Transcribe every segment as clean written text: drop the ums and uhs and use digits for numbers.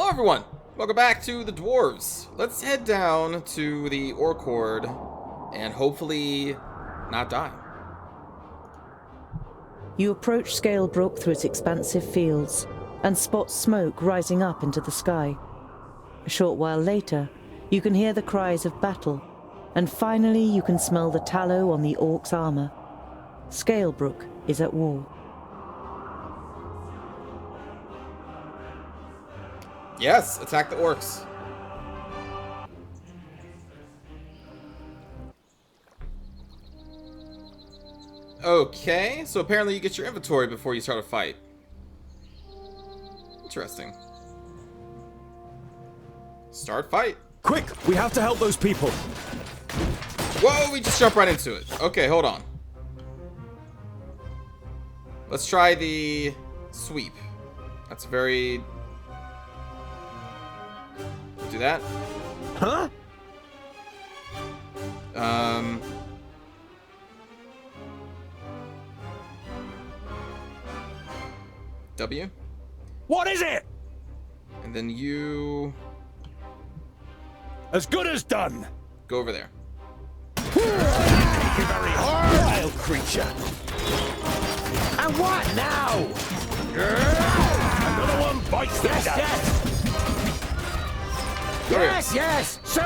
Hello everyone! Welcome back to the Dwarves. Let's head down to the Orc Horde and hopefully not die. You approach Scale Brook through its expansive fields and spot smoke rising up into the sky. A short while later, you can hear the cries of battle, and finally you can smell the tallow on the Orc's armor. Scale Brook is at war. Yes, attack the orcs. Okay, so apparently you get your inventory before you start a fight. Interesting. Start fight. Quick, we have to help those people. Whoa, we just jumped right into it. Okay, hold on. Let's try the sweep. That's very... Do that. Huh? W. What is it? And then you... As good as done. Go over there. Thank you very hard, wild creature. And what now? Another one bites the dust. Yes, yes, so,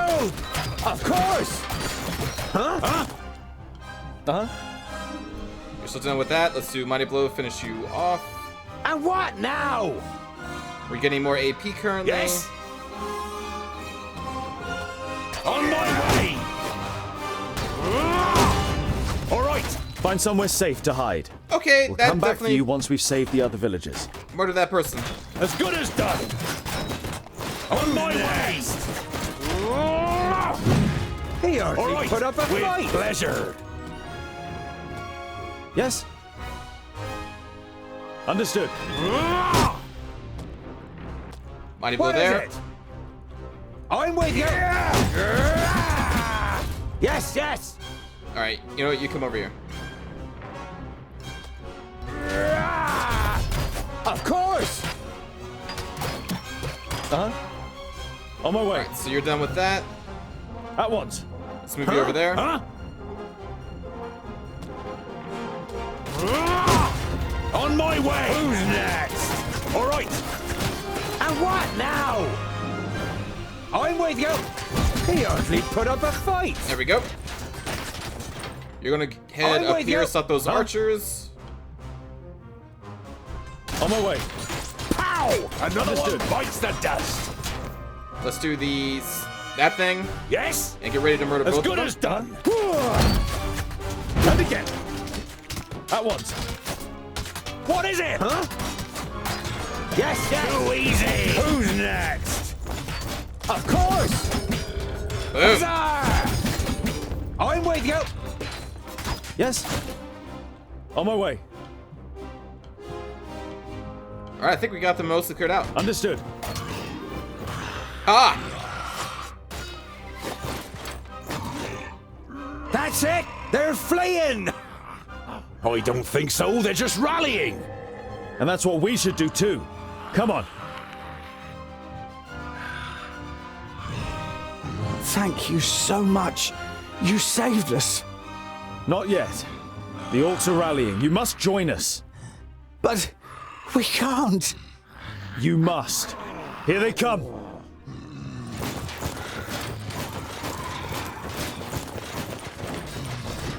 of course. Huh? You're still done with that. Let's do Mighty Blow, finish you off. And what now? We're getting more AP currently. Yes. On my way. All right. Find somewhere safe to hide. Okay, We'll that come back for definitely... you once we've saved the other villagers. Murder that person. As good as done. On my way. He already All right. put up a With fight. pleasure. Yes. Understood. Mighty Blow What is there. it? I'm with you. Yes, yes. Alright, you know what? You come over here. Of course. On my way. Alright, so you're done with that. At once. Let's move you over there. Huh? On my way. Who's next? All right. And what now? I'm with you. He hardly put up a fight. There we go. You're gonna head I'm up with here, you. stop those archers. On my way. Pow! Another Understood. one bites the dust. Let's do that thing Yes. and get ready to murder As both good of as them. done. And again. At once. What is it? Huh? Yes, yes. Too easy. Who's next? Of course. Boom. Huzzah! I'm with you. Yes. On my way. Alright, I think we got them mostly cleared out. Understood. Ah! That's it. They're fleeing. I don't think so. They're just rallying. And that's what we should do too. Come on. Thank you so much. You saved us. Not yet. The orcs are rallying. You must join us. But we can't. You must. Here they come.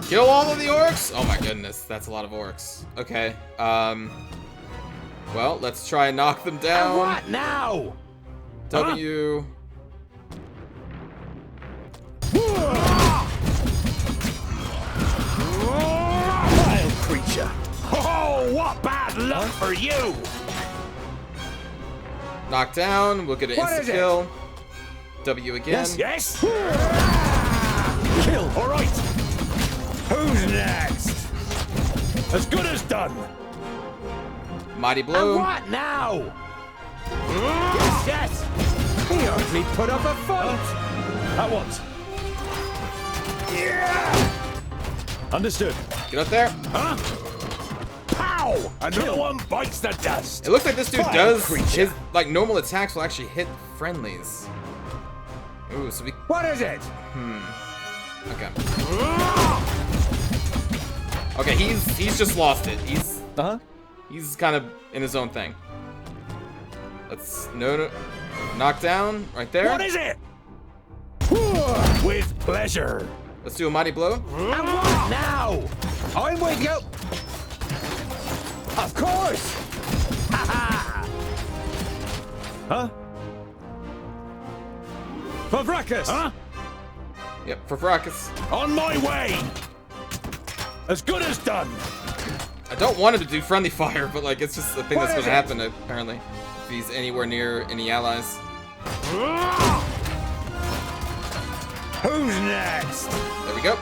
Kill all of the orcs? Oh my goodness, that's a lot of orcs. Okay, well, let's try and knock them down. And what now? W. Wild creature. Oh, what bad luck for you. Knock down, we'll get an What instant is it? kill. W again. Yes. Kill. All right. Who's next? As good as done. Mighty And Blow. what now? Yes, yes. He hardly put up a fight. At once. Understood. Get up there. Huh? Pow! Ow! Another one bites the dust. It looks like this dude Fine, does creature. his like normal attacks will actually hit friendlies. Ooh, so we What is it? okay. Okay, he's just lost it. He's kind of in his own thing. Let's no knock down right there. What is it? With pleasure. Let's do a mighty blow. And what now? I'm with you. Of course. Huh? Pavrakas! Huh? Yep, for Fracas. On my way. As good as done. I don't want him to do friendly fire, but like it's just the thing What that's is gonna it? happen apparently. If he's anywhere near any allies. Who's next? There we go.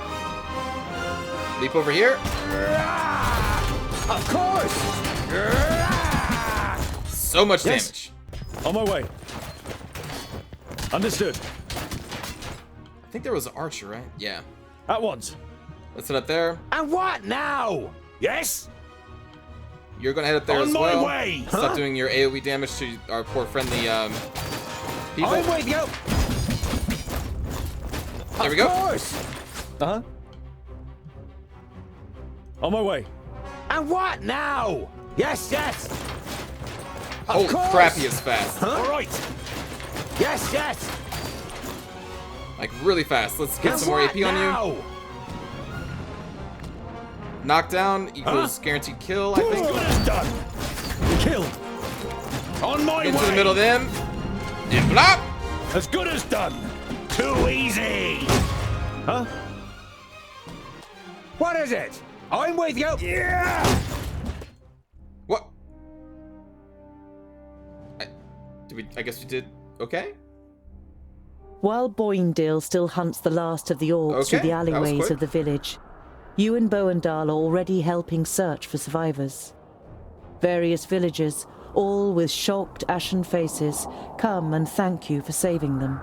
Leap over here. Of course. So much Yes. damage. On my way. Understood. I think there was an archer, right? Yeah. At once. Let's head up there. And what now? Yes. You're gonna head up there On as my well. way. Stop Huh? doing your AoE damage to our poor friendly people. I'm with you. There we go. Of course. On my way. And what now? Yes, yes. Holy course. crap, he is fast. All right. Yes, yes. Like really fast. Let's get And some more what AP on you. now? Knockdown equals guaranteed kill, I As think. good as done. Kill. On my Into way. the middle of them. And blop! As good as done. Too easy. Huh? What is it? I'm with you. Yeah. What? I guess we did okay? While Boindale still hunts the last of the orcs through Okay, the that was alleyways quick. of the village, you and Boandal are already helping search for survivors. Various villagers, all with shocked, ashen faces, come and thank you for saving them.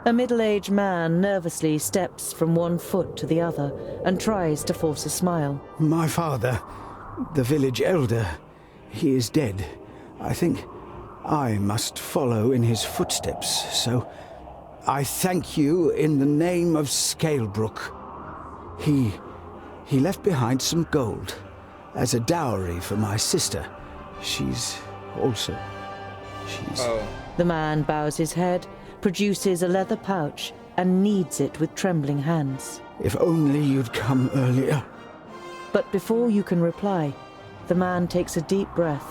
A middle-aged man nervously steps from one foot to the other and tries to force a smile. My father, the village elder, he is dead. I think I must follow in his footsteps, so I thank you in the name of Scalebrook. He left behind some gold as a dowry for my sister. She's... The man bows his head, produces a leather pouch, and kneads it with trembling hands. If only you'd come earlier. But before you can reply, the man takes a deep breath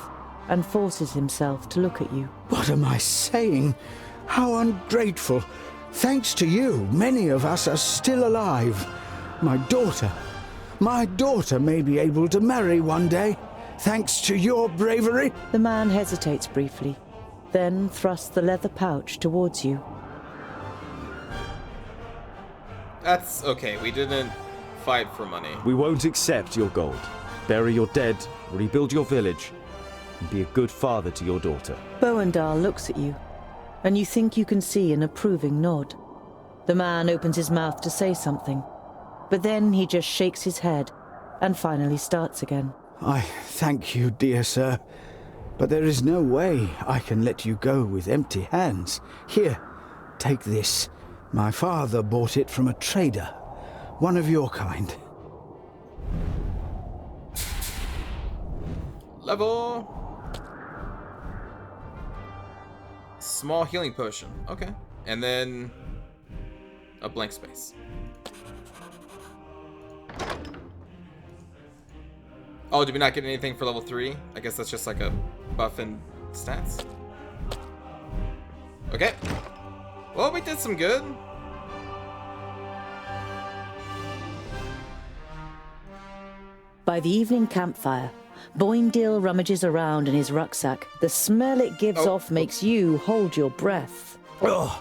and forces himself to look at you. What am I saying? How ungrateful. Thanks to you, many of us are still alive. My daughter may be able to marry one day, thanks to your bravery. The man hesitates briefly, then thrusts the leather pouch towards you. That's okay. We didn't fight for money. We won't accept your gold. Bury your dead, rebuild your village, and be a good father to your daughter. Boandal looks at you, and you think you can see an approving nod. The man opens his mouth to say something, but then he just shakes his head and finally starts again. I thank you, dear sir, but there is no way I can let you go with empty hands. Here, take this. My father bought it from a trader, one of your kind. Level. Small healing potion. Okay. And then a blank space. Oh, did we not get anything for level 3? I guess that's just like a buff in stats. Okay. Well, we did some good. By the evening campfire, Boindale rummages around in his rucksack. The smell it gives off makes you hold your breath. Oh,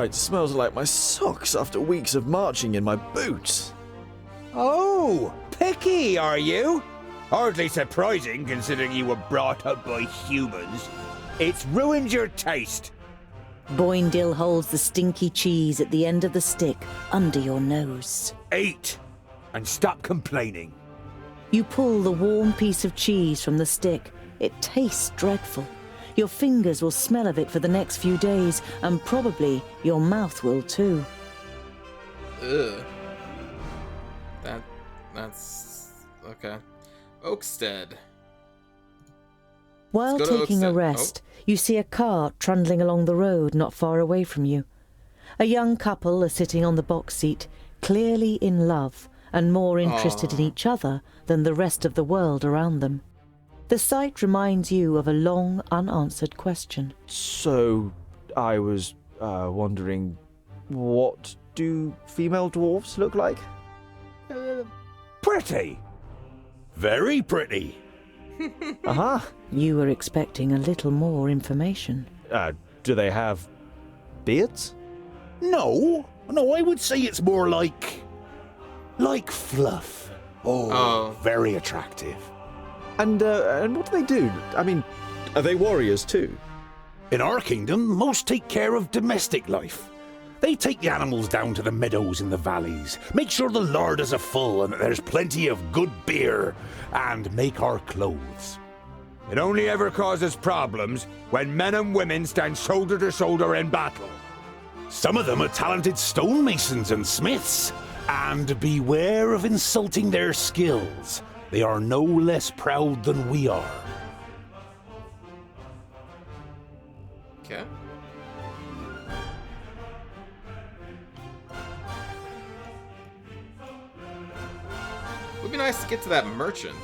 it smells like my socks after weeks of marching in my boots. Oh, picky, are you? Hardly surprising, considering you were brought up by humans. It's ruined your taste. Boindale holds the stinky cheese at the end of the stick under your nose. Eat, and stop complaining. You pull the warm piece of cheese from the stick. It tastes dreadful. Your fingers will smell of it for the next few days, and probably your mouth will too. Ugh. That's... okay. Oakstead. While Let's go to taking a Oakstead. rest, you see a cart trundling along the road not far away from you. A young couple are sitting on the box seat, clearly in love and more interested in each other than the rest of the world around them. The sight reminds you of a long, unanswered question. So, I was wondering, what do female dwarves look like? Pretty. Very pretty. Uh-huh. You were expecting a little more information. Do they have beards? No, I would say it's more like fluff. Oh. Very attractive. And what do they do? I mean, are they warriors too? In our kingdom, most take care of domestic life. They take the animals down to the meadows in the valleys, make sure the larders are full and that there's plenty of good beer, and make our clothes. It only ever causes problems when men and women stand shoulder to shoulder in battle. Some of them are talented stonemasons and smiths, and beware of insulting their skills. They are no less proud than we are. Okay. Would be nice to get to that merchant.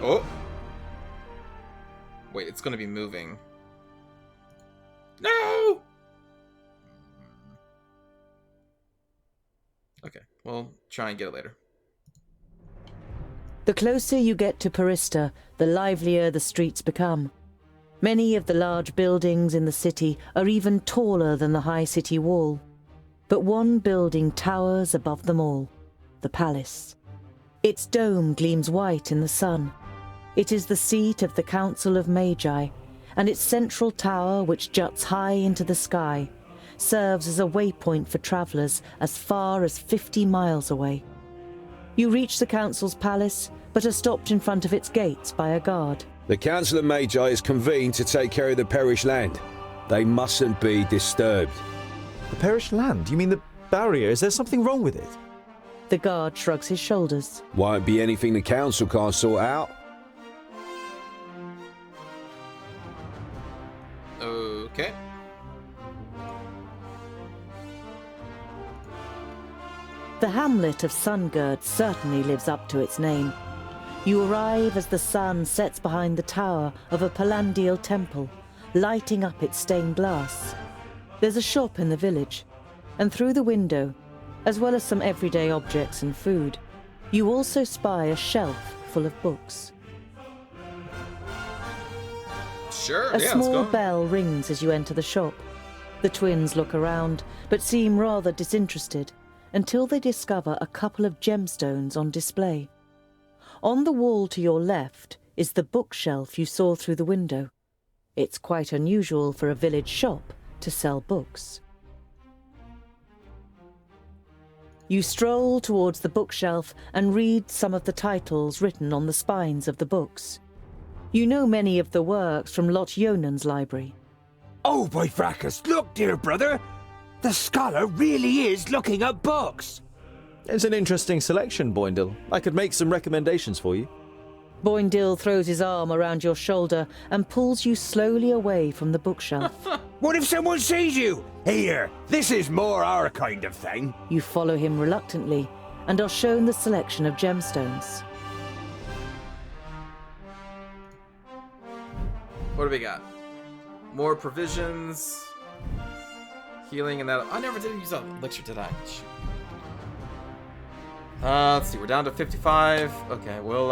Oh. Wait, it's gonna be moving. No! Okay, we'll try and get it later. The closer you get to Perista, the livelier the streets become. Many of the large buildings in the city are even taller than the high city wall. But one building towers above them all, the palace. Its dome gleams white in the sun. It is the seat of the Council of Magi, and its central tower, which juts high into the sky, serves as a waypoint for travellers as far as 50 miles away. You reach the Council's palace, but are stopped in front of its gates by a guard. The Council of Magi is convened to take care of the perished land. They mustn't be disturbed. The perished land? You mean the barrier? Is there something wrong with it? The guard shrugs his shoulders. Won't be anything the Council can't sort out. Okay. The hamlet of Sungird certainly lives up to its name. You arrive as the sun sets behind the tower of a Palandial temple, lighting up its stained glass. There's a shop in the village, and through the window, as well as some everyday objects and food, you also spy a shelf full of books. Sure, A yeah, small let's go. bell rings as you enter the shop. The twins look around, but seem rather disinterested, until they discover a couple of gemstones on display. On the wall to your left is the bookshelf you saw through the window. It's quite unusual for a village shop to sell books. You stroll towards the bookshelf and read some of the titles written on the spines of the books. You know many of the works from Lot Yonan's library. Oh, by fracas, look, dear brother! The scholar really is looking at books! It's an interesting selection, Boindle. I could make some recommendations for you. Boindle throws his arm around your shoulder and pulls you slowly away from the bookshelf. What if someone sees you? Here, this is more our kind of thing. You follow him reluctantly and are shown the selection of gemstones. What do we got? More provisions. Healing and that. I never did use that elixir, did I? Shoot. Let's see. We're down to 55. Okay, we'll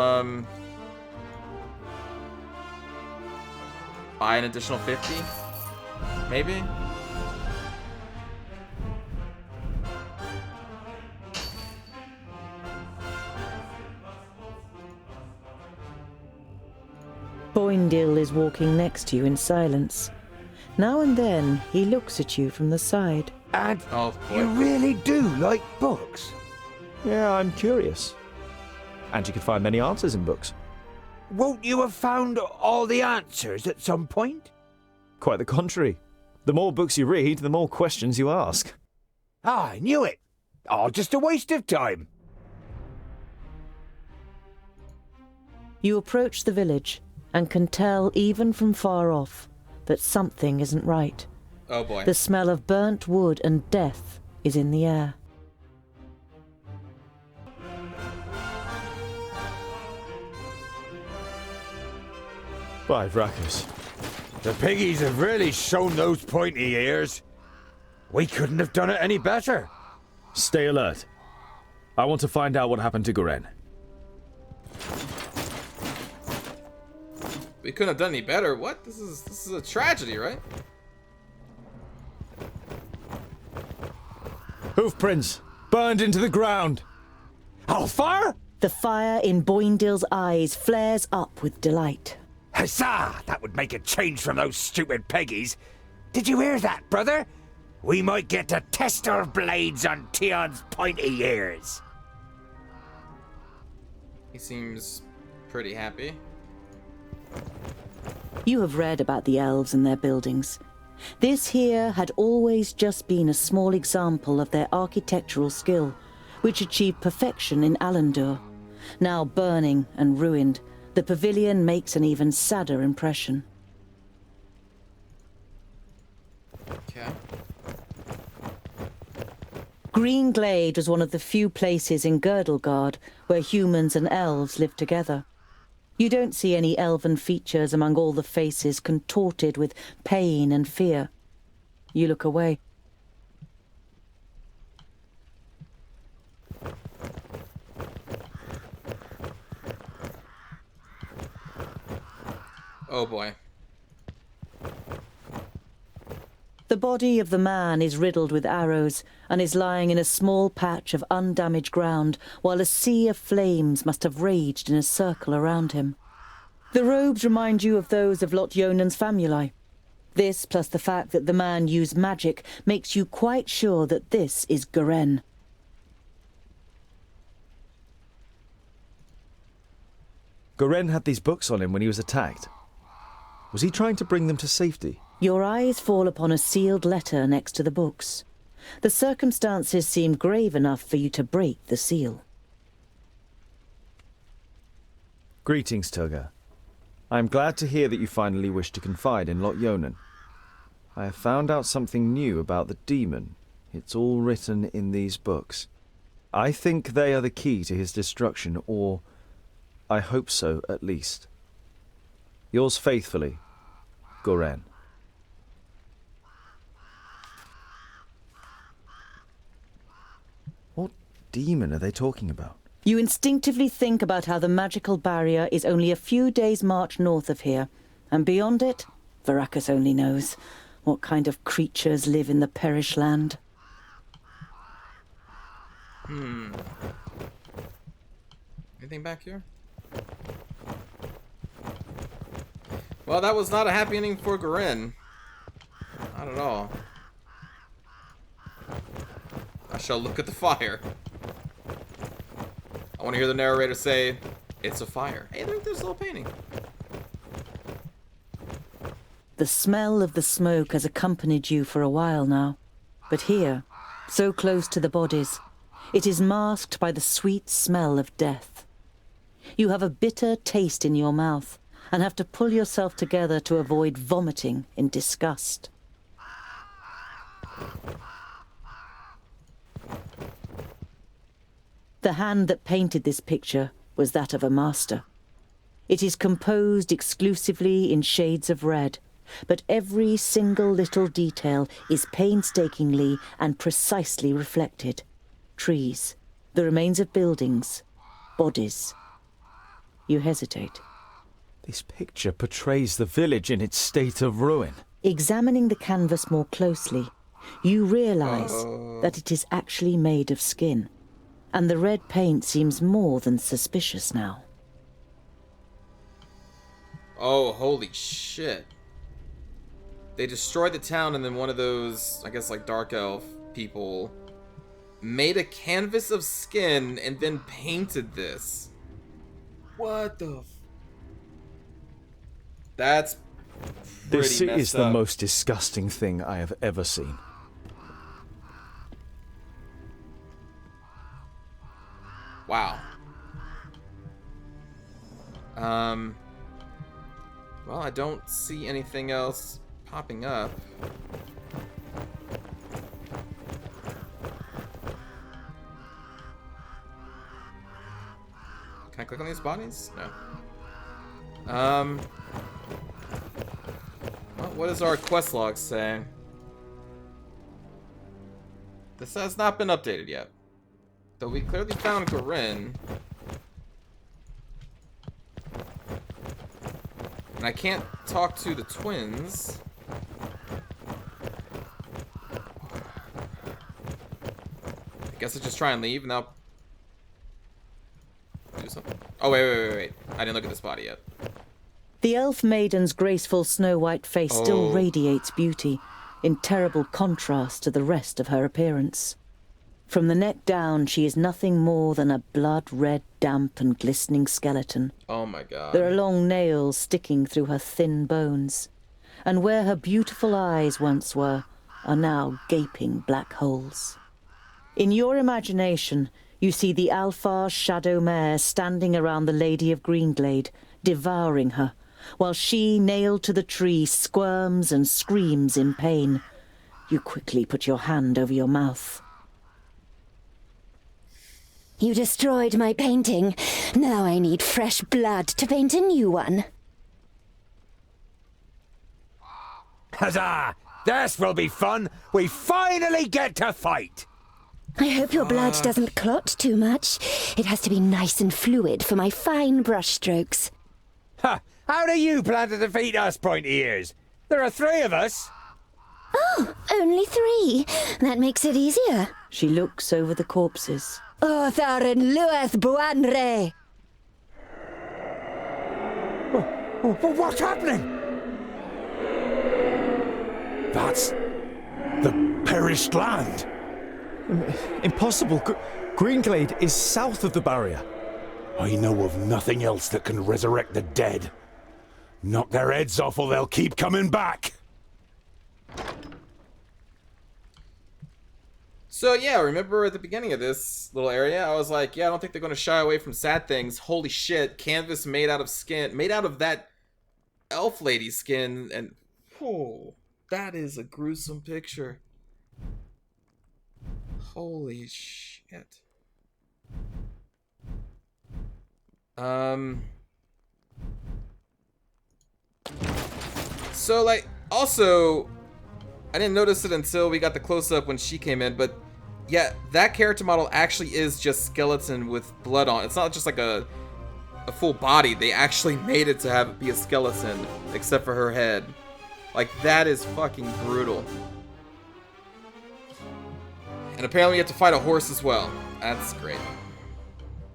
buy an additional 50. Maybe. Boindle is walking next to you in silence. Now and then, he looks at you from the side. And Oh boy. you really do like books? Yeah, I'm curious. And you can find many answers in books. Won't you have found all the answers at some point? Quite the contrary. The more books you read, the more questions you ask. Ah, I knew it. All just a waste of time. You approach the village and can tell, even from far off, that something isn't right. Oh boy. The smell of burnt wood and death is in the air. By Vrakus. The piggies have really shown those pointy ears. We couldn't have done it any better. Stay alert. I want to find out what happened to Garen. We couldn't have done any better. What? This is a tragedy, right? Hoof prints burned into the ground. How far? The fire in Boindill's eyes flares up with delight. Huzzah! That would make a change from those stupid piggies. Did you hear that, brother? We might get to test our blades on Tion's pointy ears. He seems pretty happy. You have read about the elves and their buildings. This here had always just been a small example of their architectural skill, which achieved perfection in Alandur. Now burning and ruined, the pavilion makes an even sadder impression. Okay. GreenGlade was one of the few places in Girdlegard where humans and elves live together. You don't see any elven features among all the faces contorted with pain and fear. You look away. Oh boy. The body of the man is riddled with arrows and is lying in a small patch of undamaged ground, while a sea of flames must have raged in a circle around him. The robes remind you of those of Lot Yonan's famuli. This, plus the fact that the man used magic, makes you quite sure that this is Garen. Garen had these books on him when he was attacked. Was he trying to bring them to safety? Your eyes fall upon a sealed letter next to the books. The circumstances seem grave enough for you to break the seal. Greetings, Tugger. I am glad to hear that you finally wish to confide in Lot Yonan. I have found out something new about the demon. It's all written in these books. I think they are the key to his destruction, or I hope so, at least. Yours faithfully, Garen. What demon are they talking about? You instinctively think about how the magical barrier is only a few days' march north of here, and beyond it, Vrakus only knows what kind of creatures live in the Perish Land. Anything back here? Well, that was not a happy ending for Garen. Not at all. I shall look at the fire. I want to hear the narrator say, "It's a fire." Hey, there's a little painting. The smell of the smoke has accompanied you for a while now. But here, so close to the bodies, it is masked by the sweet smell of death. You have a bitter taste in your mouth and have to pull yourself together to avoid vomiting in disgust. The hand that painted this picture was that of a master. It is composed exclusively in shades of red, but every single little detail is painstakingly and precisely reflected. Trees, the remains of buildings, bodies. You hesitate. This picture portrays the village in its state of ruin. Examining the canvas more closely, you realize that it is actually made of skin, and the red paint seems more than suspicious now. Oh, holy shit. They destroyed the town and then one of those, I guess like dark elf people made a canvas of skin and then painted this. What the? That's pretty This messed is the up. most disgusting thing I have ever seen. Wow. Well, I don't see anything else popping up. Can I click on these bodies? No. Well, what does our quest log say? This has not been updated yet. Though we clearly found Garen. And I can't talk to the twins. I guess I just try and leave and I'll do something. Oh, wait. I didn't look at this body yet. The elf maiden's graceful snow-white face still radiates beauty, in terrible contrast to the rest of her appearance. From the neck down, she is nothing more than a blood-red, damp and glistening skeleton. Oh my god. There are long nails sticking through her thin bones, and where her beautiful eyes once were are now gaping black holes. In your imagination, you see the Alfar's shadow mare standing around the Lady of GreenGlade, devouring her, while she, nailed to the tree, squirms and screams in pain. You quickly put your hand over your mouth. You destroyed my painting. Now I need fresh blood to paint a new one. Huzzah! This will be fun! We finally get to fight! I hope your blood doesn't clot too much. It has to be nice and fluid for my fine brushstrokes. Ha! How do you plan to defeat us, pointy ears? There are 3 of us! Oh, only 3. That makes it easier. She looks over the corpses. Otharin lueth buanre! What's happening? That's the perished land. Impossible. GreenGlade is south of the barrier. I know of nothing else that can resurrect the dead. Knock their heads off or they'll keep coming back. So yeah, remember at the beginning of this little area, I was like, yeah, I don't think they're going to shy away from sad things. Holy shit, canvas made out of skin, made out of that elf lady skin, and oh, that is a gruesome picture. Holy shit. So like, also, I didn't notice it until we got the close-up when she came in, but yeah, that character model actually is just skeleton with blood on. It's not just like a full body. They actually made it to have it be a skeleton, except for her head. Like, that is fucking brutal. And apparently you have to fight a horse as well. That's great.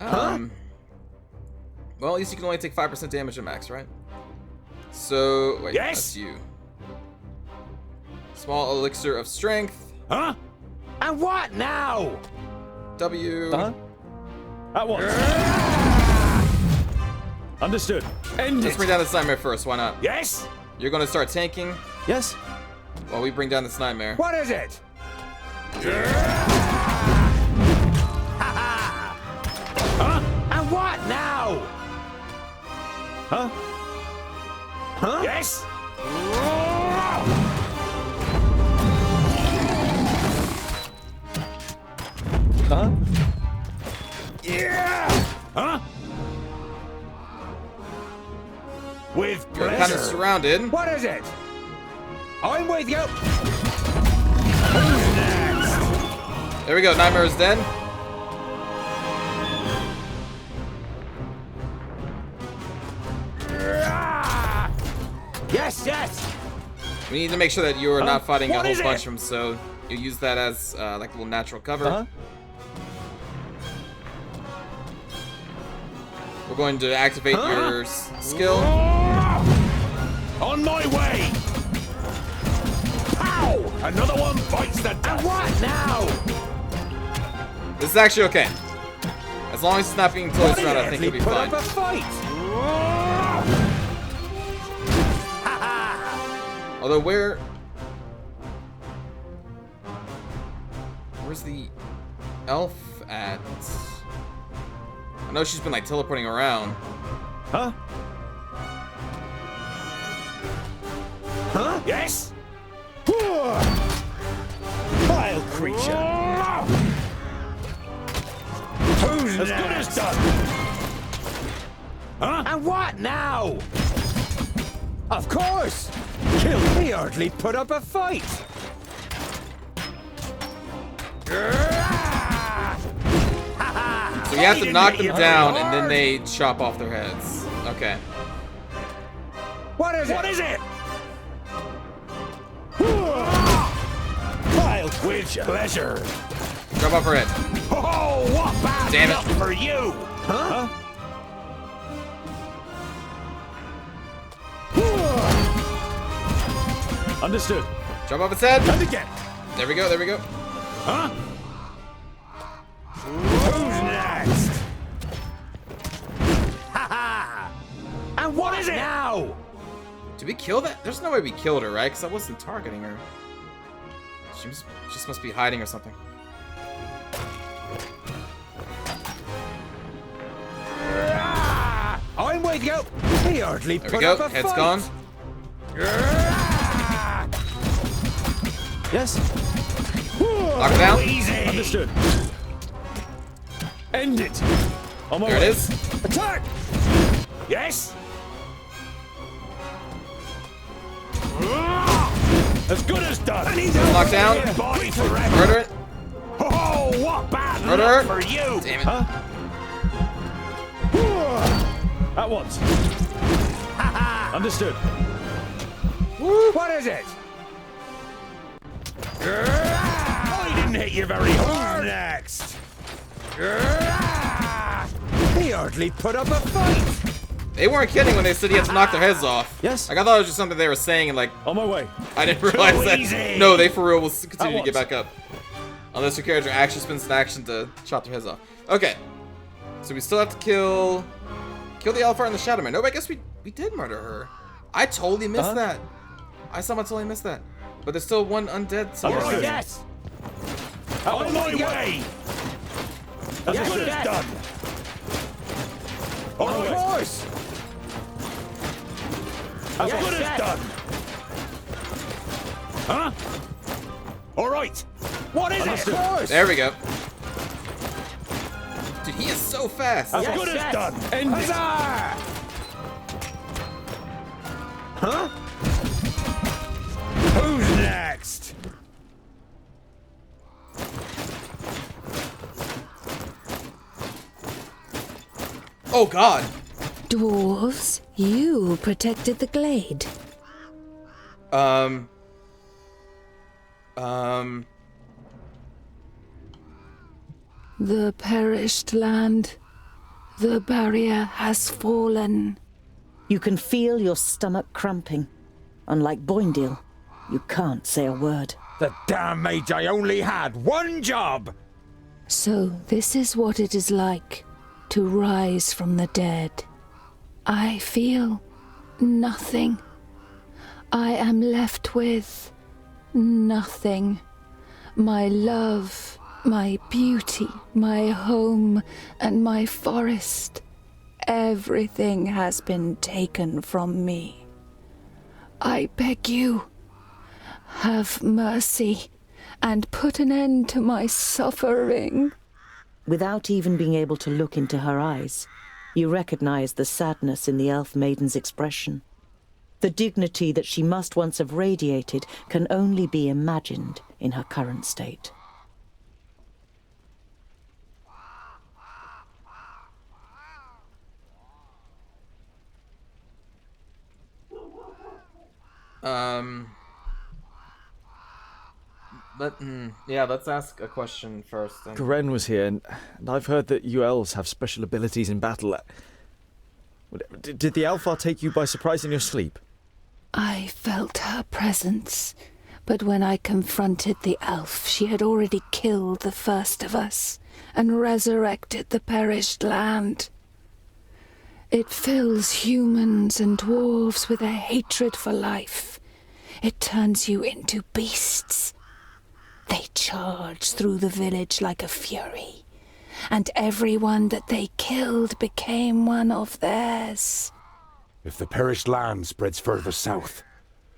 Well, at least you can only take 5% damage at max, right? So, wait, Yes? that's you. Small elixir of strength. Huh? And what now? W. At once. Understood. End Let's it. bring down this nightmare first, why not? Yes? You're gonna start tanking Yes? while we bring down this nightmare. What is it? Huh? And what now? Huh? Huh? Yes? Huh? Yeah! Huh? With You're pleasure. kind of surrounded. What is it? I'm with you. There we go, nightmare is dead. Yes, yes. We need to make sure that you are not fighting a What whole is bunch it? of them, so you use that as like a little natural cover. Huh? We're going to activate your skill. On my way! Pow! Another one bites the dust. And what now? This is actually okay. As long as it's not being totally surrounded, I think it'll be Put fine. up a fight. Although where's the elf at? I know she's been like teleporting around. Huh? Huh? Yes. Vile creature. Who's As good as done. Huh? And what now? Of course. Kill. He hardly put up a fight. So you have to knock them down and then they chop off their heads. Okay. What is it? What is it? Vile creature. Pleasure. Chop off her head. Oh, what bad Damn it. luck for you? Huh? Understood. Chop off its head. And again. There we go, there we go. Huh? Who's next? Ha ha! And what is it now? Did we kill that? There's no way we killed her, right? Because I wasn't targeting her. She just must be hiding or something. I'm waking up. He hardly There put we go. up a Head's fight. gone. Yes. Knock it down. Easy. Understood. End it. On my There it way. is. Attack. Yes. As good as done. Knock down. Body forever. Murder it. Oh, what bad Murder luck her. for you? Damn it. Huh? At once. Understood. What is it? I didn't hit you very hard. Next. He hardly put up a fight. They weren't kidding when they said he had to knock their heads off. Yes. Like, I thought it was just something they were saying, and like, On my way. I didn't realize that. easy. No, they for real will continue to get once. back up. Unless your character actually spends an action to chop their heads off. Okay. So we still have to kill the Alphar and the Shadowman. No, but I guess we did murder her. I totally missed that. I somehow totally missed that. But there's still one undead somewhere. Understood. Yes. On my way. As Yes, good yes. as done. On Of my way. course. As Yes, good as yes. done. Huh? All right. What is Understood. it? Of course. There we go. Dude, he is so fast. As Yes, good yes. as done. End it. Huzzah! Huh? Who's next? Oh God. Dwarves, you protected the glade. The perished land. The barrier has fallen. You can feel your stomach cramping. Unlike Boindale, you can't say a word. The damn Magi only had one job. So this is what it is like to rise from the dead. I feel nothing. I am left with nothing. My love, my beauty, my home, and my forest. Everything has been taken from me. I beg you, have mercy and put an end to my suffering. Without even being able to look into her eyes, you recognize the sadness in the elf maiden's expression. The dignity that she must once have radiated can only be imagined in her current state. Let's ask a question first. Garen was here, and I've heard that you elves have special abilities in battle. Did the Alphar take you by surprise in your sleep? I felt her presence, but when I confronted the elf, she had already killed the first of us. and resurrected the perished land. It fills humans and dwarves with a hatred for life. It turns you into beasts. They charge through the village like a fury, and everyone that they killed became one of theirs. If the perished land spreads further south,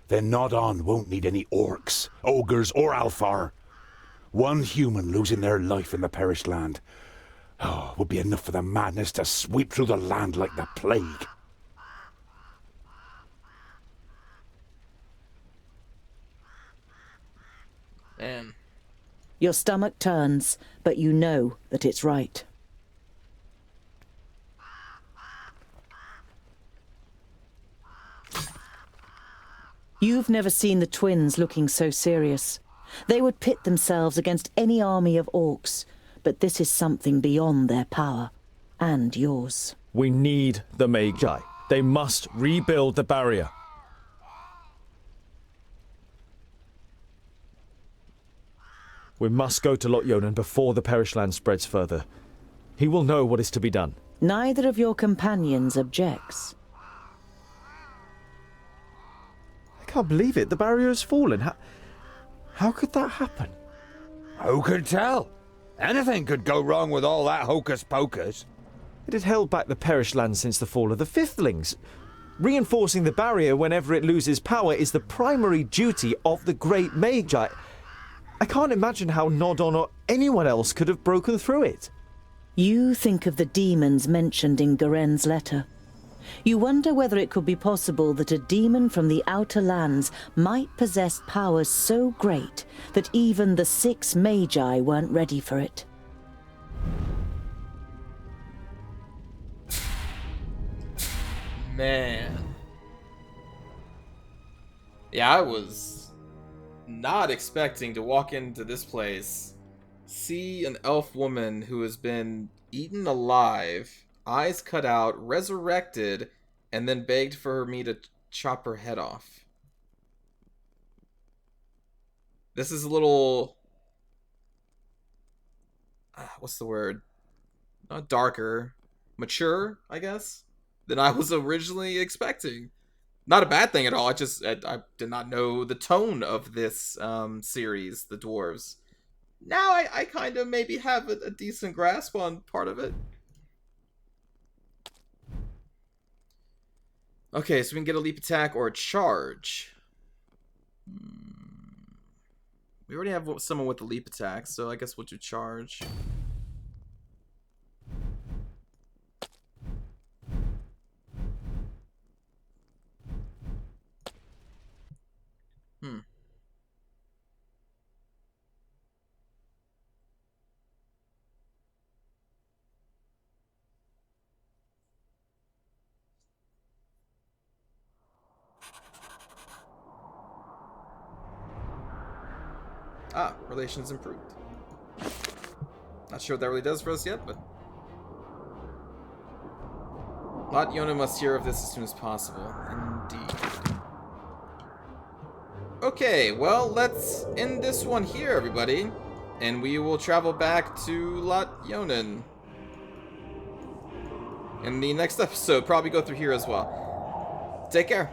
then Nodon won't need any orcs, ogres, or Alfar. One human losing their life in the perished land would be enough for the madness to sweep through the land like the plague. Man. Your stomach turns, but you know that it's right. You've never seen the twins looking so serious. They would pit themselves against any army of orcs, but this is something beyond their power, and yours. We need the Magi. They must rebuild the barrier. We must go to Lot Yonan before the perished land spreads further. He will know what is to be done. Neither of your companions objects. I can't believe it. The barrier has fallen. How could that happen? Who could tell? Anything could go wrong with all that hocus pocus. It had held back the perished land since the fall of the Fifthlings. Reinforcing the barrier whenever it loses power is the primary duty of the great Magi. I can't imagine how Nodon or anyone else could have broken through it. You think of the demons mentioned in Garen's letter. You wonder whether it could be possible that a demon from the outer lands might possess powers so great that even the 6 Magi weren't ready for it. Man. Yeah, I was not expecting to walk into this place, see an elf woman who has been eaten alive, eyes cut out, resurrected, and then begged for me to chop her head off. This is a little... what's the word? Not darker. Mature, I guess, than I was originally expecting. Not a bad thing at all. I did not know the tone of this series, the Dwarves. Now I kind of maybe have a decent grasp on part of it. Okay, so we can get a leap attack or a charge. We already have someone with a leap attack, so I guess we'll do charge. Relations improved. Not sure what that really does for us yet, but... Lot Yonan must hear of this as soon as possible. Indeed. Okay, well, let's end this one here, everybody. And we will travel back to Lot Yonan. In the next episode, probably go through here as well. Take care.